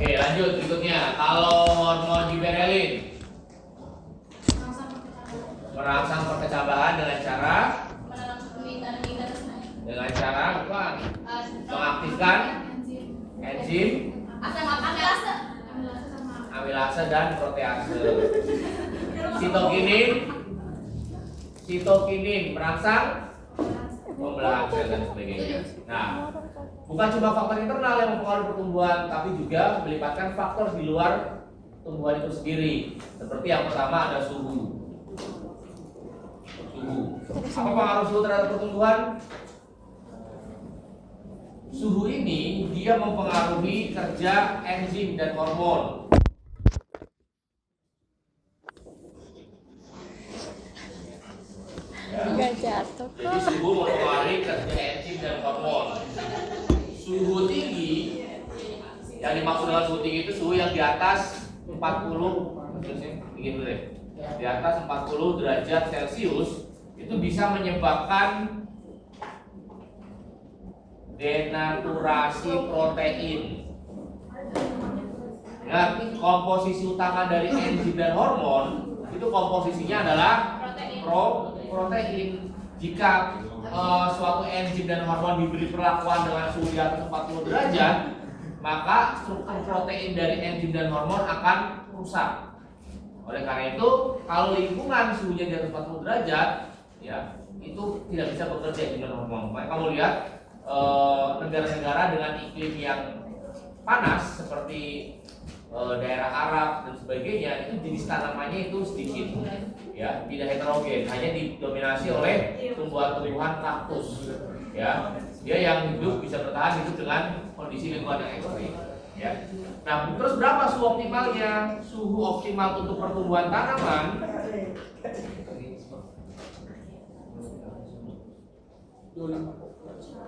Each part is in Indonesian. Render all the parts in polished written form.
Oke, lanjut berikutnya. Kalau hormon giberelin merangsang perkecabahan dengan cara bukan mengaktifkan enzim amilase dan protease. Sitokinin merangsang pembelahan sel dan sebagainya. Nah, bukan cuma faktor internal yang mempengaruhi pertumbuhan, tapi juga melibatkan faktor di luar tumbuhan itu sendiri. Seperti yang pertama ada suhu. Apa pengaruh suhu terhadap pertumbuhan? Suhu ini dia mempengaruhi kerja enzim dan hormon. Jadi suhu mempengaruhi kerja enzim dan hormon. Suhu tinggi, yang dimaksud dengan suhu tinggi itu suhu yang di atas 40, di atas 40 derajat Celcius itu bisa menyebabkan denaturasi protein. Ingat, komposisi utama dari enzim dan hormon itu komposisinya adalah protein. Jika suatu enzim dan hormon diberi perlakuan dengan suhu di atas 40 derajat, maka struktur protein dari enzim dan hormon akan rusak. Oleh karena itu, kalau lingkungan suhunya di atas 40 derajat, ya itu tidak bisa bekerja enzim dan hormon. Makanya kamu lihat negara-negara dengan iklim yang panas seperti daerah Arab dan sebagainya, itu jenis tanamannya itu sedikit, ya, tidak heterogen, hanya didominasi oleh tumbuhan-tumbuhan kaktus, ya. Dia yang hidup bisa bertahan hidup dengan kondisi lingkungan yang ekstrim, ya. Nah, terus berapa suhu optimalnya? Suhu optimal untuk pertumbuhan tanaman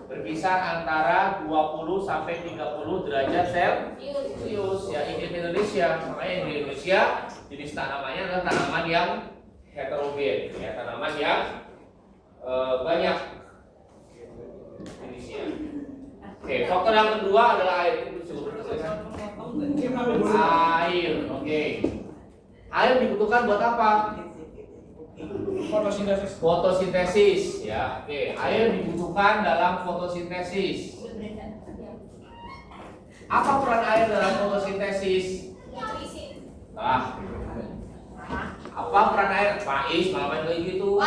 berkisar antara 20 sampai 30 derajat Celcius, ya. Iklim Indonesia, makanya di Indonesia jenis tanamannya adalah tanaman yang heterogen, ya, tanaman yang banyak jenisnya. Oke, faktor yang kedua adalah air. Air, oke. Air dibutuhkan buat apa? Fotosintesis, ya. Oke, air dibutuhkan dalam fotosintesis. Apa peran air dalam fotosintesis? Apa peran air? Faiz, malah main kayak gitu.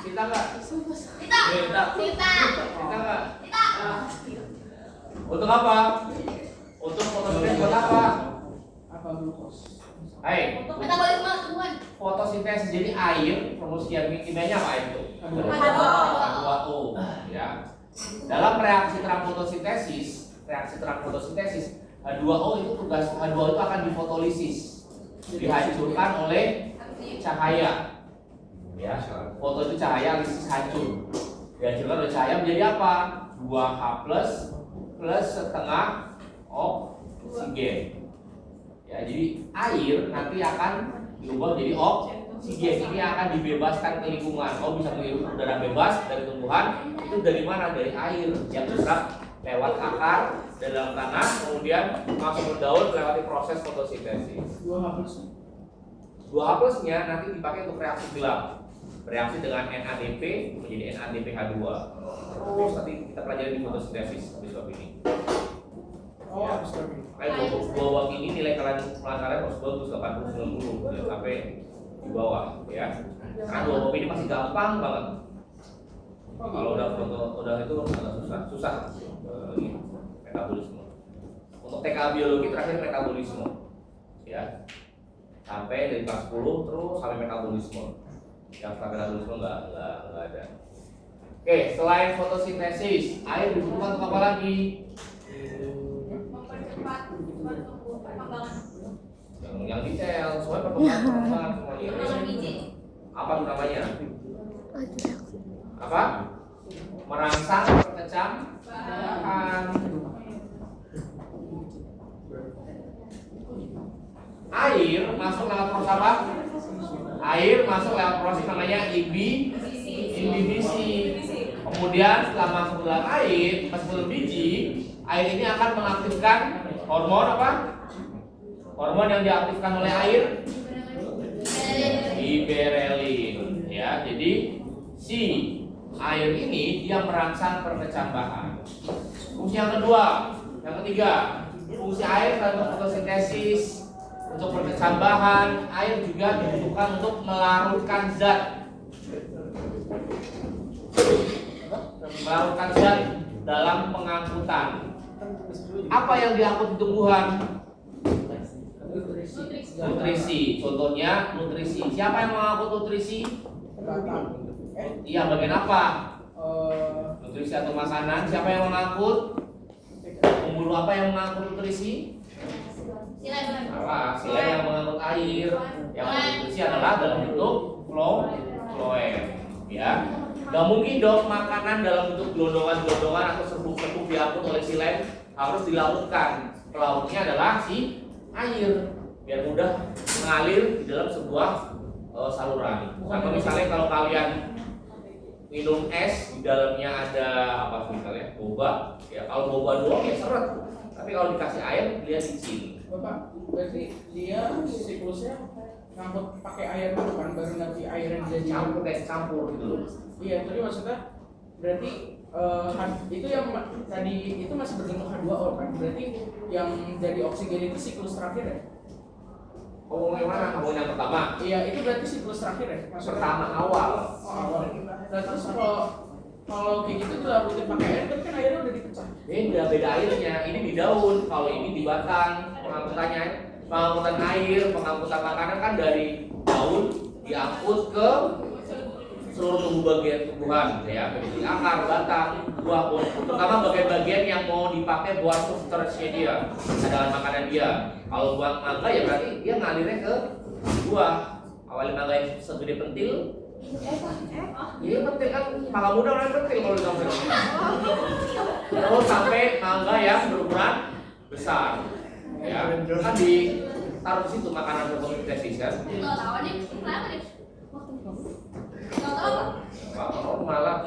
Cinta nggak? Cinta nggak? Untuk apa? Untuk fotosintesis buat apa? Hai, metabolisme tumbuhan. Fotosintesis, jadi air rumus kimianya apa itu? H2O, ya. Dalam reaksi terang fotosintesis, H2O itu akan difotolisis, dihancurkan oleh cahaya. Ya, foto itu cahaya, lisis hancur. Dihancurkan oleh cahaya menjadi apa? 2H plus setengah oksigen. Ya, jadi air nanti akan diubah menjadi oksigen. Ini akan dibebaskan ke lingkungan. Kau bisa menghirup udara bebas dari tumbuhan. Itu dari mana? Dari air yang terserap lewat akar dan dalam tanah, kemudian masuk ke daun melewati proses fotosintesis. 2H+-nya nanti dipakai untuk reaksi gelap, bereaksi dengan NADP menjadi NADPH2. Terus nanti kita pelajari di fotosintesis habis ini. Ya. Bawah ini nilai kalian harus bagus 80-90 sampai di bawah, ya. Karena bawah ini masih gampang banget. Kalau udah itu agak susah metabolisme. Untuk TK biologi terakhir metabolisme, ya. Sampai dari kelas 10 terus sampai metabolisme. Yang setelah metabolisme nggak ada. Oke, selain fotosintesis, air dibutuhkan untuk apa lagi? Yang detail, soalnya perkembangan semuanya. Apa namanya? Apa? Merangsang perkecabahan. Air masuk lewat proses apa? Air masuk lewat proses namanya inhibisi. Kemudian setelah masuk ke dalam air, masuk ke dalam biji, air ini akan mengaktifkan hormon apa? Hormon yang diaktifkan oleh air giberelin. Ya, jadi si air ini dia merangsang perkecambahan. Fungsi yang kedua, yang ketiga, fungsi air untuk fotosintesis, untuk perkecambahan. Air juga dibutuhkan untuk melarutkan zat, dalam pengangkutan. Apa yang diangkut di tumbuhan? Nutrisi. Contohnya nutrisi. Siapa yang mengangkut nutrisi? Iya, bagian apa? Nutrisi atau makanan. Siapa yang mengangkut? Pembuluh apa yang mengangkut nutrisi? Sila yang mengangkut air. Yang nutrisi adalah dalam bentuk floem. Ya. Gak mungkin dong makanan dalam bentuk gelondongan-gelondongan atau serbuk-serbuk diangkut oleh silen, harus dilautkan. Pelautnya adalah si air, biar mudah mengalir di dalam sebuah saluran. Contoh misalnya kalau kalian minum es, di dalamnya ada apa misalnya boba, ya kalau boba doang ya seret, tapi kalau dikasih air dia licin. Bapak, berarti dia siklusnya ngangkut pakai air dulu kan, baru nanti air yang jadi campur gitu loh. Iya, tapi maksudnya berarti itu yang tadi itu masih berbentuk H2O kan? Berarti yang jadi oksigen itu siklus terakhir ya? Oh, yang mana? Kamu yang pertama? Iya, itu berarti siklus terakhir ya? Pertama awal. Oh, awal. Nah, terus kalau kayak gitu dilarutin pakai air, tapi kan airnya udah dipecah. Beda airnya. Ini di daun, kalau ini di batang. Pengangkutan air, pengangkutan makanan kan dari daun diangkut ke seluruh bagian tumbuhan, ya, dari akar, batang, buah, terutama bagian-bagian yang mau dipakai buat substratnya dia, cadangan makanan dia. Kalau buah mangga ya berarti dia ngalirnya ke buah. Awalnya mangga yang segede pentil, iya pentil kan, mangga muda orang pentil kalau di kampung. Terus sampai mangga yang berukuran besar, ya, kan ditaruh di situ makanan berkonsentrasi kan. Normal lah.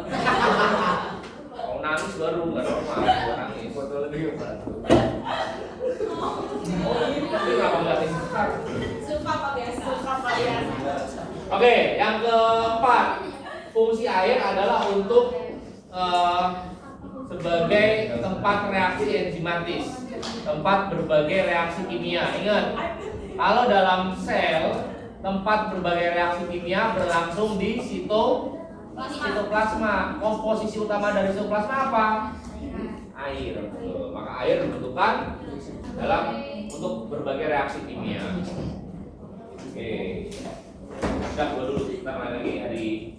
Mau nangis baru nggak normal. Nangis. Tapi kenapa nggak disukar? Suka Pak biasa. Oke, yang keempat, fungsi air adalah untuk sebagai tempat reaksi enzimatis, tempat berbagai reaksi kimia. Ingat, kalau dalam sel tempat berbagai reaksi kimia berlangsung di sitoplasma. Komposisi utama dari sitoplasma apa? Air. Maka air dibutuhkan untuk berbagai reaksi kimia. Oke. Udah dulu. Kita lagi hari